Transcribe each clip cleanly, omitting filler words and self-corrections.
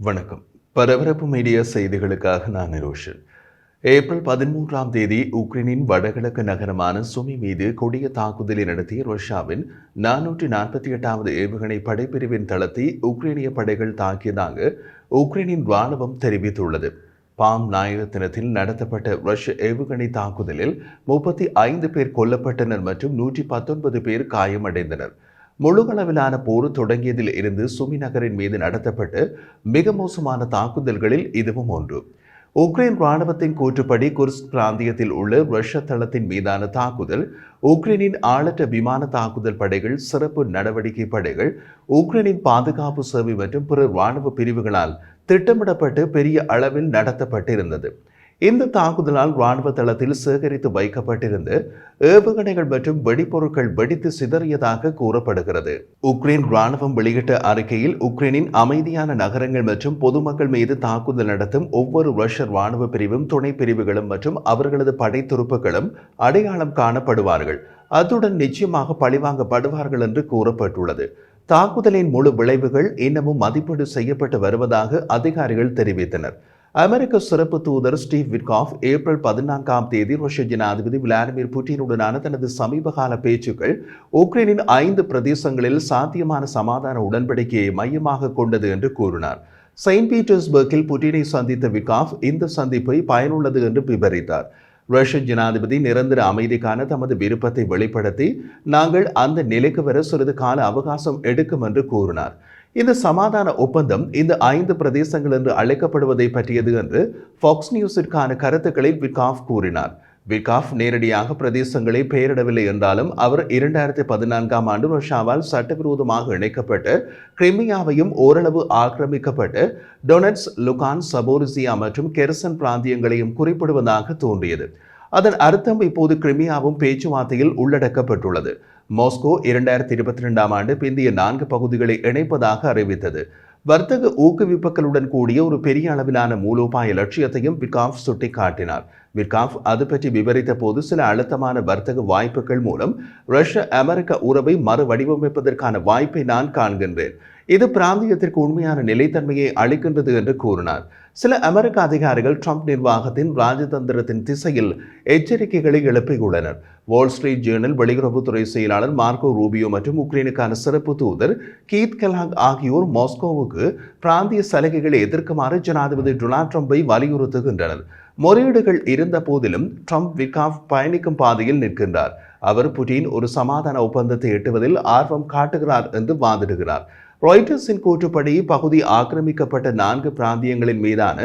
வணக்கம். பரபரப்பு மீடியா செய்திகளுக்காக நான் நிரோஷன். ஏப்ரல் 13ஆம் தேதி உக்ரைனின் வடகிழக்கு நகரமான சுமி மீது கொடிய தாக்குதலை நடத்திய ரஷ்யாவின் 448வது ஏவுகணை படைப்பிரிவின் தளத்தை உக்ரைனிய படைகள் தாக்கியதாக உக்ரைனின் ராணுவம் தெரிவித்துள்ளது. பாம் ஞாயிறு தினத்தில் நடத்தப்பட்ட ரஷ்ய ஏவுகணை தாக்குதலில் 35 பேர் கொல்லப்பட்டனர் மற்றும் 119 பேர் காயமடைந்தனர். முழுகளவிலான போர் தொடங்கியதில் இருந்து சுமி நகரின் மீது நடத்தப்பட்ட மிக மோசமான தாக்குதல்களில் இதுவும் ஒன்று. உக்ரைன் ராணுவத்தின் கூற்றுப்படி குர்ஸ்க் பிராந்தியத்தில் உள்ள ரஷ்ய தளத்தின் மீதான தாக்குதல் உக்ரைனின் ஆளற்ற விமான தாக்குதல் படைகள், சிறப்பு நடவடிக்கை படைகள், உக்ரைனின் பாதுகாப்பு சேவை மற்றும் பிற ராணுவ பிரிவுகளால் திட்டமிடப்பட்டு பெரிய அளவில் நடத்தப்பட்டிருந்தது. இந்த தாக்குதலால் ராணுவ தளத்தில் சேகரித்து வைக்கப்பட்டிருந்த ஏவுகணைகள் மற்றும் வெடிப்பொருட்கள் வெடித்து சிதறியதாக கூறப்படுகிறது. உக்ரைன் ராணுவம் வெளியிட்ட அறிக்கையில், உக்ரைனின் அமைதியான நகரங்கள் மற்றும் பொதுமக்கள் மீது தாக்குதல் நடத்தும் ஒவ்வொரு ரஷ்ய ராணுவ பிரிவும், துணை பிரிவுகளும் மற்றும் அவர்களது படை துருப்புகளும் அடையாளம் காணப்படுவார்கள், அத்துடன் நிச்சயமாக பழிவாங்கப்படுவார்கள் என்று கூறப்பட்டுள்ளது. தாக்குதலின் முழு விளைவுகள் இன்னமும் மதிப்பீடு செய்யப்பட்டு வருவதாக அதிகாரிகள் தெரிவித்தனர். அமெரிக்க சிறப்பு தூதர் ஸ்டீவ் விட்காஃப் ஏப்ரல் 14ஆம் தேதி ரஷ்ய ஜனாதிபதி விளாடிமிர் புட்டினுடனான தனது சமீபகால பேச்சுக்கள் உக்ரைனின் 5 பிரதேசங்களில் சாத்தியமான சமாதான உடன்படிக்கையை மையமாக கொண்டது என்று கூறினார். செயின்ட் பீட்டர்ஸ்பர்க்கில் புட்டினை சந்தித்த விட்காஃப் இந்த சந்திப்பை பயனுள்ளது என்று விவரித்தார். ரஷ்ய ஜனாதிபதி நிரந்தர அமைதிக்கான தமது விருப்பத்தை வெளிப்படுத்தி, நாங்கள் அந்த நிலைக்கு வர சிறிது கால அவகாசம் எடுக்கும் என்று கூறினார். இந்த சமாதான ஒப்பந்தம் இந்த 5 பிரதேசங்கள் என்று அழைக்கப்படுவதை பற்றியது என்று ஃபாக்ஸ் நியூஸிற்கான கருத்துக்களில் விட்காஃப் கூறினார். விட்காஃப் நேரடியாக பிரதேசங்களை பெயரிடவில்லை என்றாலும், அவர் 2014ஆம் ஆண்டு ரஷ்யாவால் சட்டவிரோதமாக இணைக்கப்பட்ட கிரிமியாவையும் ஓரளவு ஆக்கிரமிக்கப்பட்ட டொனெட்ஸ், லுகான், சபோரிசியா மற்றும் கெர்சன் பிராந்தியங்களையும் குறிப்பிடுவதாக தோன்றியது. அதன் அர்த்தம் இப்போது கிரிமியாவும் பேச்சுவார்த்தையில் உள்ளடக்கப்பட்டுள்ளது. மாஸ்கோ 2022ஆம் ஆண்டு பிந்திய 4 பகுதிகளை இணைப்பதாக அறிவித்தது. வர்த்தக ஊக்குவிப்புகளுடன் கூடிய ஒரு பெரிய அளவிலான மூலோபாய லட்சியத்தையும் விட்காஃப் சுட்டிக்காட்டினார். விட்காஃப் அது பற்றி விவரித்த போது, சில அழுத்தமான வர்த்தக வாய்ப்புகள் மூலம் ரஷ்ய அமெரிக்க உறவை மறுவடிவமைப்பதற்கான வாய்ப்பை நான் காண்கின்றேன். இது பிராந்தியத்திற்கு உண்மையான நிலைத்தன்மையை அளிக்கின்றது என்று கூறினார். சில அமெரிக்க அதிகாரிகள் ட்ரம்ப் நிர்வாகத்தின் ராஜதந்திரத்தின் திசையில் எச்சரிக்கைகளை எழுப்பியுள்ளனர். வால் ஸ்ட்ரீட் ஜேர்னல் வெளியுறவுத்துறை செயலாளர் மார்க்கோ ரூபியோ மற்றும் உக்ரைனுக்கான சிறப்பு தூதர் கீத் கெலாக் ஆகியோர் மாஸ்கோவுக்கு பிராந்திய சலுகைகளை எதிர்க்குமாறு ஜனாதிபதி டொனால்ட் ட்ரம்பை வலியுறுத்துகின்றனர். முறையீடுகள் இருந்த போதிலும் ட்ரம்ப் விட்காஃப் பயணிக்கும் பாதையில் நிற்கின்றார். அவர் புட்டின் ஒரு சமாதான ஒப்பந்தத்தை எட்டுவதில் ஆர்வம் காட்டுகிறார் என்று வாதிடுகிறார். ராய்டர்ஸின் கூற்றுப்படி, பகுதி ஆக்கிரமிக்கப்பட்ட 4 பிராந்தியங்களின் மீதான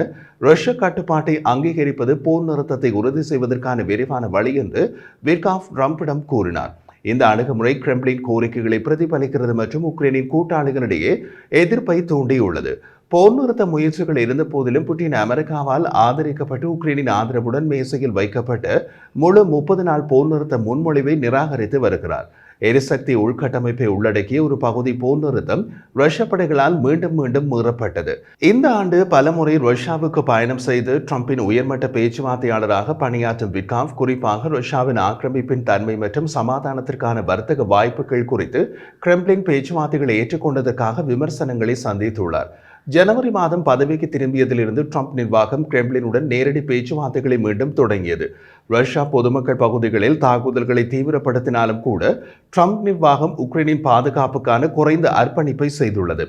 ரஷ்ய கட்டுப்பாட்டை அங்கீகரிப்பது போர் நிறுத்தத்தை உறுதி செய்வதற்கான விரைவான வழி என்று விட்காஃப் ட்ரம்பிடம் கூறினார். இந்த அணுகுமுறை கிரெம்ளின் கோரிக்கைகளை பிரதிபலிக்கிறது மற்றும் உக்ரைனின் கூட்டாளிகளிடையே எதிர்ப்பை தூண்டியுள்ளது. போர் நிறுத்த முயற்சிகள் இருந்த போதிலும், புட்டின் அமெரிக்காவால் ஆதரிக்கப்பட்டு உக்ரைனின் ஆதரவுடன் மேசையில் வைக்கப்பட்ட முழு 30 நாள் போர் நிறுத்த முன்மொழிவை நிராகரித்து வருகிறார். எரிசக்தி உள்கட்டமைப்பை உள்ளடக்கிய ஒரு பகுதி போர் நிறுத்தம் ரஷ்ய படைகளால் மீண்டும் மீண்டும் மீறப்பட்டது. இந்த ஆண்டு பலமுறை ரஷ்யாவுக்கு பயணம் செய்து ட்ரம்பின் உயர்மட்ட பேச்சுவார்த்தையாளராக பணியாற்றும் விட்காஃப், குறிப்பாக ரஷ்யாவின் ஆக்கிரமிப்பின் தன்மை மற்றும் சமாதானத்திற்கான வர்த்தக வாய்ப்புகள் குறித்து கிரெம்ளின் பேச்சுவார்த்தைகளை ஏற்றுக்கொண்டதற்காக விமர்சனங்களை சந்தித்துள்ளார். ஜனவரி மாதம் பதவிக்கு திரும்பியதிலிருந்து ட்ரம்ப் நிர்வாகம் கிரெம்ளினுடன் நேரடி பேச்சுவார்த்தைகளை மீண்டும் தொடங்கியது. ரஷ்யா பொதுமக்கள் பகுதிகளில் தாக்குதல்களை தீவிரப்படுத்தினாலும் கூட ட்ரம்ப் நிர்வாகம் உக்ரைனின் பாதுகாப்புக்கான குறைந்த அர்ப்பணிப்பை செய்துள்ளது.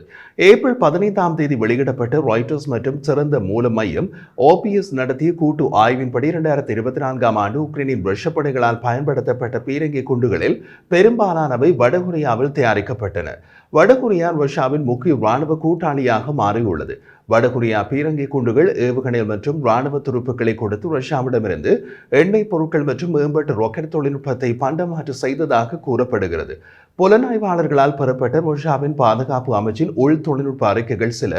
ஏப்ரல் 15ஆம் தேதி வெளியிடப்பட்ட ராய்டர்ஸ் மற்றும் சிறந்த மூல மையம் OPS நடத்திய கூட்டு ஆய்வின்படி, 2024ஆம் ஆண்டு உக்ரைனின் ரஷ்ய படைகளால் பயன்படுத்தப்பட்ட பீரங்கி குண்டுகளில் பெரும்பாலானவை வடகொரியாவில் தயாரிக்கப்பட்டன. வடகொரியா ரஷ்யாவின் முக்கிய இராணுவ கூட்டாளியாக மாறியுள்ளது. வடகொரியா பீரங்கி குண்டுகள், ஏவுகணைகள் மற்றும் இராணுவ துருப்புக்களை கொடுத்து ரஷ்யாவிடமிருந்து எண்ணெய் பொருட்கள் மற்றும் மேம்பட்ட ராக்கெட் தொழில்நுட்பத்தை பண்டமாற்று செய்ததாக கூறப்படுகிறது. புலனாய்வாளர்களால் பெறப்பட்ட ரஷ்யாவின் பாதுகாப்பு அமைச்சின் உள் தொழில்நுட்ப அறிக்கைகள் சில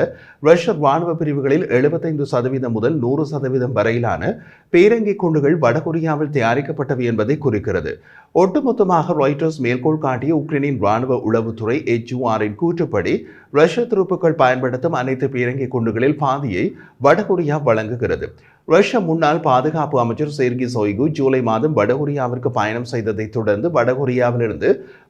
ரஷ்ய ராணுவ பிரிவுகளில் 75% முதல் 100% வரையிலான பீரங்கி குண்டுகள் வடகொரியாவில் தயாரிக்கப்பட்டவை என்பதை குறிக்கிறது. ஒட்டுமொத்தமாக ராய்டர்ஸ் மேற்கோள் காட்டிய உக்ரைனின் ராணுவ உளவுத்துறை HURின் கூற்றுப்படி, ரஷ்ய துருப்புக்கள் பயன்படுத்தும் அனைத்து பீரங்கி குண்டுகளில் பாதியை வடகொரியா வழங்குகிறது. ரஷ்ய முன்னாள் பாதுகாப்பு அமைச்சர் செர்கி சோய்கு ஜூலை மாதம் வடகொரியாவிற்கு பயணம் செய்ததை தொடர்ந்து வடகொரியாவிலிருந்து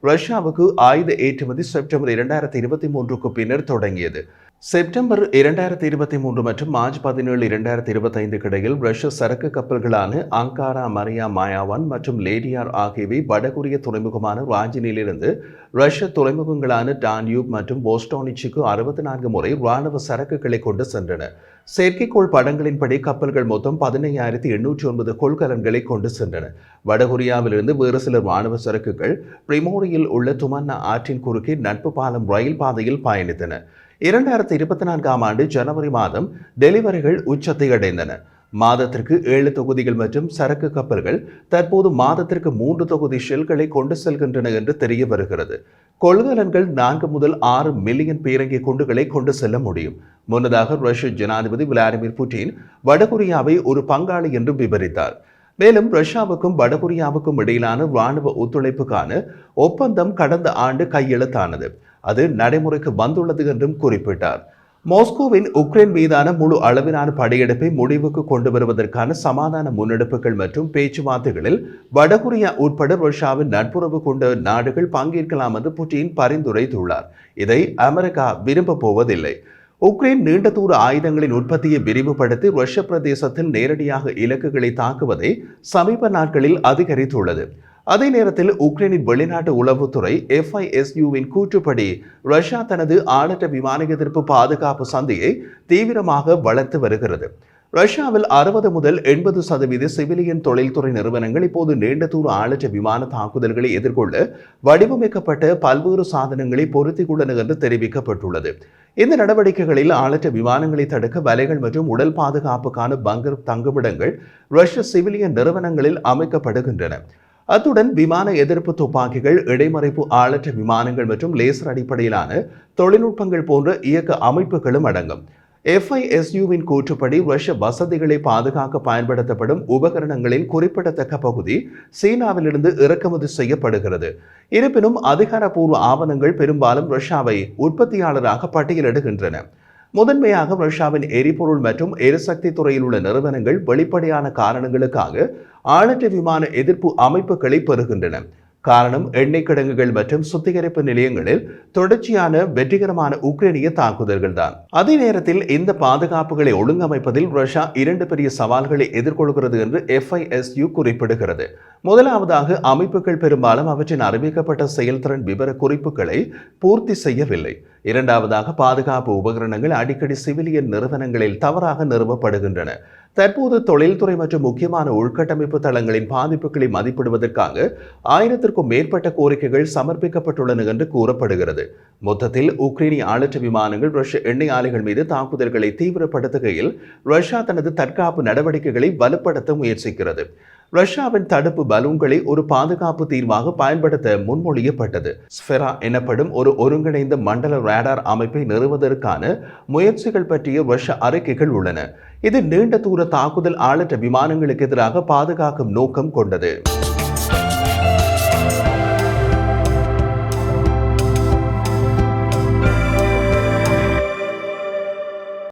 ரஷ்யாவுக்கு ஆயுத ஏற்றுமதி செப்டம்பர் 2023க்கு பின்னர் தொடங்கியது. செப்டம்பர் 2023 மற்றும் மார்ச் 17, 2025 இடையில் ரஷ்ய சரக்கு கப்பல்களான அங்காரா, மரியா, மாயாவான் மற்றும் லேடியார் ஆகியவை வடகொரிய துறைமுகமான ராஜினிலிருந்து ரஷ்ய துறைமுகங்களான டான்யூப் மற்றும் போஸ்டானிச்சுக்கு 64 முறை ராணுவ சரக்குகளை கொண்டு சென்றன. செயற்கைக்கோள் படங்களின்படி கப்பல்கள் மொத்தம் 15,809 கொள்கலன்களை கொண்டு சென்றன. வடகொரியாவிலிருந்து வேறு சில ராணுவ சரக்குகள் பிரிமோரியில் உள்ள துமன்னா ஆற்றின் குறுக்கே நட்பு பாலம் ரயில் பாதையில் பயணித்தன. 2024ஆம் ஆண்டு ஜனவரி மாதம் டெலிவரிகள் உச்சத்தை அடைந்தன. மாதத்திற்கு 7 தொகுதிகள் மற்றும் சரக்கு கப்பல்கள் தற்போது மாதத்திற்கு 3 தொகுதி ஷெல்களை கொண்டு செல்கின்றன என்று தெரிய வருகிறது. கொள்கலன்கள் 4 முதல் 6 மில்லியன் பீரங்கி குண்டுகளை கொண்டு செல்ல முடியும். முன்னதாக ரஷ்ய ஜனாதிபதி விளாடிமிர் புட்டின் வடகொரியாவை ஒரு பங்காளி என்று விவரித்தார். மேலும் ரஷ்யாவுக்கும் வடகொரியாவுக்கும் இடையிலான ராணுவ ஒத்துழைப்புக்கான ஒப்பந்தம் கடந்த ஆண்டு கையெழுத்தானது. அது நடைமுறைக்கு வந்துள்ளது என்றும் குறிப்பிட்டார். மாஸ்கோவின் உக்ரைன் மீதான முழு அளவிலான படையெடுப்பை முடிவுக்கு கொண்டு வருவதற்கான சமாதான முன்னெடுப்புகள் மற்றும் பேச்சுவார்த்தைகளில் வடகொரியா உட்பட ரஷ்யாவின் நட்புறவு கொண்ட நாடுகள் பங்கேற்கலாம் என்று புட்டின் பரிந்துரைத்துள்ளார். இதை அமெரிக்கா விரும்பப் போவதில்லை. உக்ரைன் நீண்ட தூர ஆயுதங்களின் உற்பத்தியை விரிவுபடுத்தி ரஷ்ய பிரதேசத்தில் நேரடியாக இலக்குகளை தாக்குவதை சமீப நாட்களில் அதிகரித்துள்ளது. அதே நேரத்தில் உக்ரைனின் வெளிநாட்டு உளவுத்துறை FISUவின் கூற்றுப்படி ரஷ்யா தனது ஆளற்ற விமான எதிர்ப்பு பாதுகாப்பு சந்தையை தீவிரமாக வளர்த்து வருகிறது. ரஷ்யாவில் 60 முதல் 80% சிவிலியன் தொழில்துறை நிறுவனங்கள் இப்போது நீண்ட தூர ஆளற்ற விமான தாக்குதல்களை எதிர்கொள்ள வடிவமைக்கப்பட்ட பல்வேறு சாதனங்களை பொருத்திக் கொள்ளன என்று தெரிவிக்கப்பட்டுள்ளது. இந்த நடவடிக்கைகளில் ஆளற்ற விமானங்களை தடுக்க வலைகள் மற்றும் உடல் பாதுகாப்புக்கான பங்கர் தங்குமிடங்கள் ரஷ்ய சிவிலியன் நிறுவனங்களில் அமைக்கப்படுகின்றன. அத்துடன் விமான எதிர்ப்பு துப்பாக்கிகள், இடைமறைப்பு ஆளற்ற விமானங்கள் மற்றும் லேசர் அடிப்படையிலான தொழில்நுட்பங்கள் போன்ற இயக்க அமைப்புகளும் அடங்கும். FISUவின் கூற்றுப்படி ரஷ்ய வசதிகளை பாதுகாக்க பயன்படுத்தப்படும் உபகரணங்களின் குறிப்பிடத்தக்க பகுதி சீனாவிலிருந்து இறக்குமதி செய்யப்படுகிறது. இருப்பினும் அதிகாரப்பூர்வ ஆவணங்கள் பெரும்பாலும் ரஷ்யாவை உற்பத்தியாளராக பட்டியலிடுகின்றன. முதன்மையாக ரஷ்யாவின் எரிபொருள் மற்றும் எரிசக்தி துறையில் உள்ள நிறுவனங்கள் வெளிப்படையான காரணங்களுக்காக ஆளற்ற விமான எதிர்ப்பு அமைப்புகளை பெறுகின்றன. காரணம் எண்ணெய் கிடங்குகள் மற்றும் சுத்திகரிப்பு நிலையங்களில் தொடர்ச்சியான வெற்றிகரமான உக்ரைனிய தாக்குதல்கள் தான். அதே நேரத்தில் இந்த பாதுகாப்புகளை ஒழுங்கமைப்பதில் ரஷ்யா 2 பெரிய சவால்களை எதிர்கொள்கிறது என்று FISU குறிப்பிடுகிறது. முதலாவதாக, அமைப்புகள் பெரும்பாலும் அவற்றின் அறிவிக்கப்பட்ட செயல்திறன் விவர குறிப்புகளை பூர்த்தி செய்யவில்லை. இரண்டாவதாக, பாதுகாப்பு உபகரணங்கள் அடிக்கடி சிவிலியன் நிறுவனங்களில் தவறாக நிறுவப்படுகின்றன. தற்போது தொழில்துறை மற்றும் முக்கியமான உள்கட்டமைப்பு தளங்களின் பாதிப்புகளை மதிப்பிடுவதற்காக 1000க்கும் மேற்பட்ட கோரிக்கைகள் சமர்ப்பிக்கப்பட்டுள்ளன என்று கூறப்படுகிறது. மொத்தத்தில் உக்ரைனிய ஆளற்ற விமானங்கள் ரஷ்ய எண்ணெய் ஆலைகள் மீது தாக்குதல்களை தீவிரப்படுத்துகையில் ரஷ்யா தனது தற்காப்பு நடவடிக்கைகளை வலுப்படுத்த முயற்சிக்கிறது. ரஷ்யாவின் தடுப்பு பலூன்களை ஒரு பாதுகாப்பு தீர்வாக பயன்படுத்த முன்மொழியப்பட்டது. ஸ்பெரா எனப்படும் ஒரு ஒருங்கிணைந்த மண்டல ரேடார் அமைப்பை நிறுவுவதற்கான முயற்சிகள் பற்றிய ரஷ்ய அறிக்கைகள் உள்ளன. இது நீண்ட தூர தாக்குதல் ஆளற்ற விமானங்களுக்கு எதிராக பாதுகாக்கும் நோக்கம் கொண்டது.